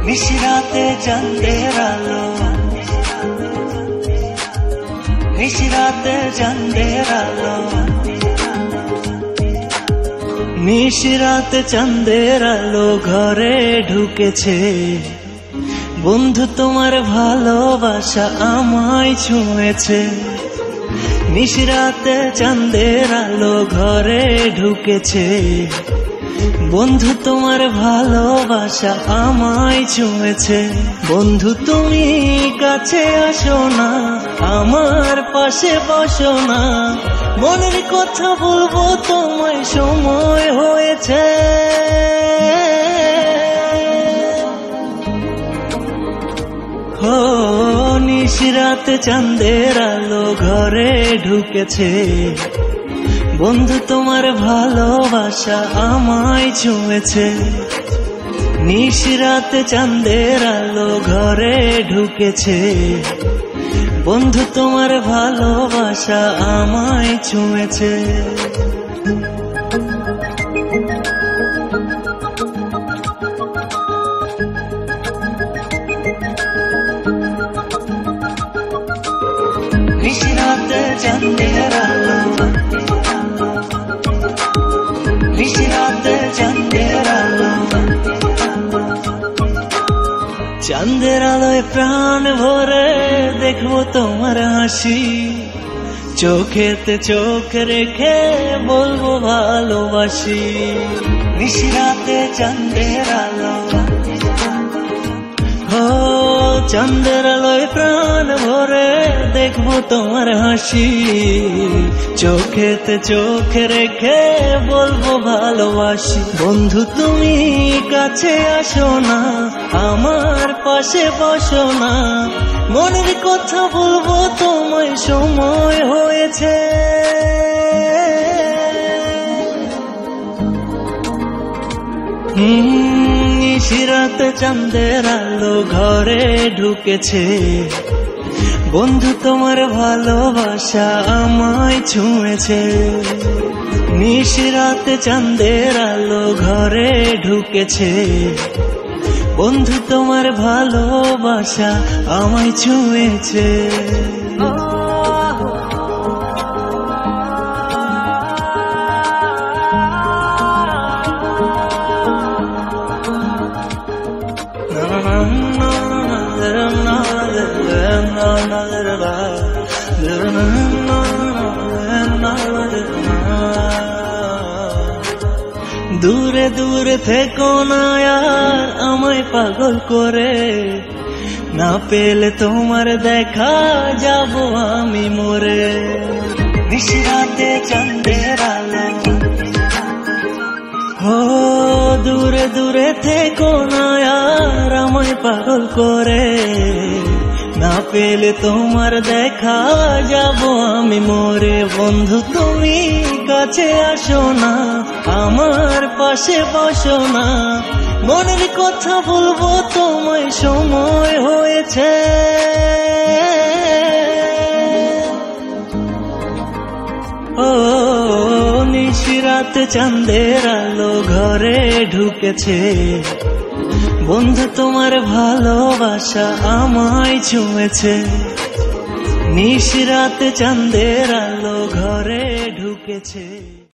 নিশিরাতে চাঁদের আলো, নিশিরাতে চাঁদের আলো, নিশিরাতে চাঁদের আলো ঘরে ঢুকেছে। বন্ধু তোমার ভালোবাসা আমায় ছুঁয়েছে। নিশিরাতে চাঁদের আলো ঘরে ঢুকেছে। বন্ধু তোমার ভালোবাসা আমায় ছুঁয়েছে। বন্ধু তুমি কাছে আসো না, আমার পাশে বসো না, মনের কথা বলবো তোমায় সময় হয়েছে। নিশিরাতে চাঁদের আলো ঘরে ঢুকেছে। বন্ধু তোমার ভালোবাসা আমায় ছুঁয়েছে। নিশিরাতে চাঁদের আলো ঘরে ঢুকেছে। বন্ধু তোমার ভালোবাসা আমায় ছুঁয়েছে। নিশিরাতে চাঁদের আলো, নিশিরাতে চাঁদের আলো, চাঁদের আলোয় প্রাণ ভরে দেখবো তোমার হাসি। চোখেতে চোখ রেখে বলবো ভালোবাসি। নিশিরাতে চাঁদের আলো, চাঁদের আলোয় প্রাণ ভরে দেখবো তোমার হাসি। চোখেতে চোখ রেখে বলবো ভালোবাসি। বন্ধু তুমি কাছে আসো না, আমার পাশে বসো না, মনের কথা বলবো তোমায় সময় হয়েছে। নিশিরাতে চাঁদের আলো ঘরে ঢুকেছে। বন্ধু তোমার ভালোবাসা আমায় ছুঁয়েছে। নিশিরাতে চাঁদের আলো ঘরে ঢুকেছে। বন্ধু তোমার ভালোবাসা আমায় ছুঁয়েছে। দূরে দূরে থেকো না আর আমায় পাগল করে, না পেলে তোমার দেখা যাব আমি মরে। নিশিরাতে চাঁদের আলো, দূরে দূরে থেকো না আর আমায় পাগল করে, না পেলে তোমার দেখা যাব আমি মরে। বন্ধু তুমি কাছে আসো না, আমার পাশে বসো না, মনের কথা বলবো তোমায় সময় হয়েছে। নিশিরাতে চাঁদের আলো ঘরে ঢুকেছে। বন্ধু তোমার ভালোবাসা আমায় ছুঁয়েছে। নিশিরাতে চাঁদের আলো ঘরে ঢুকেছে।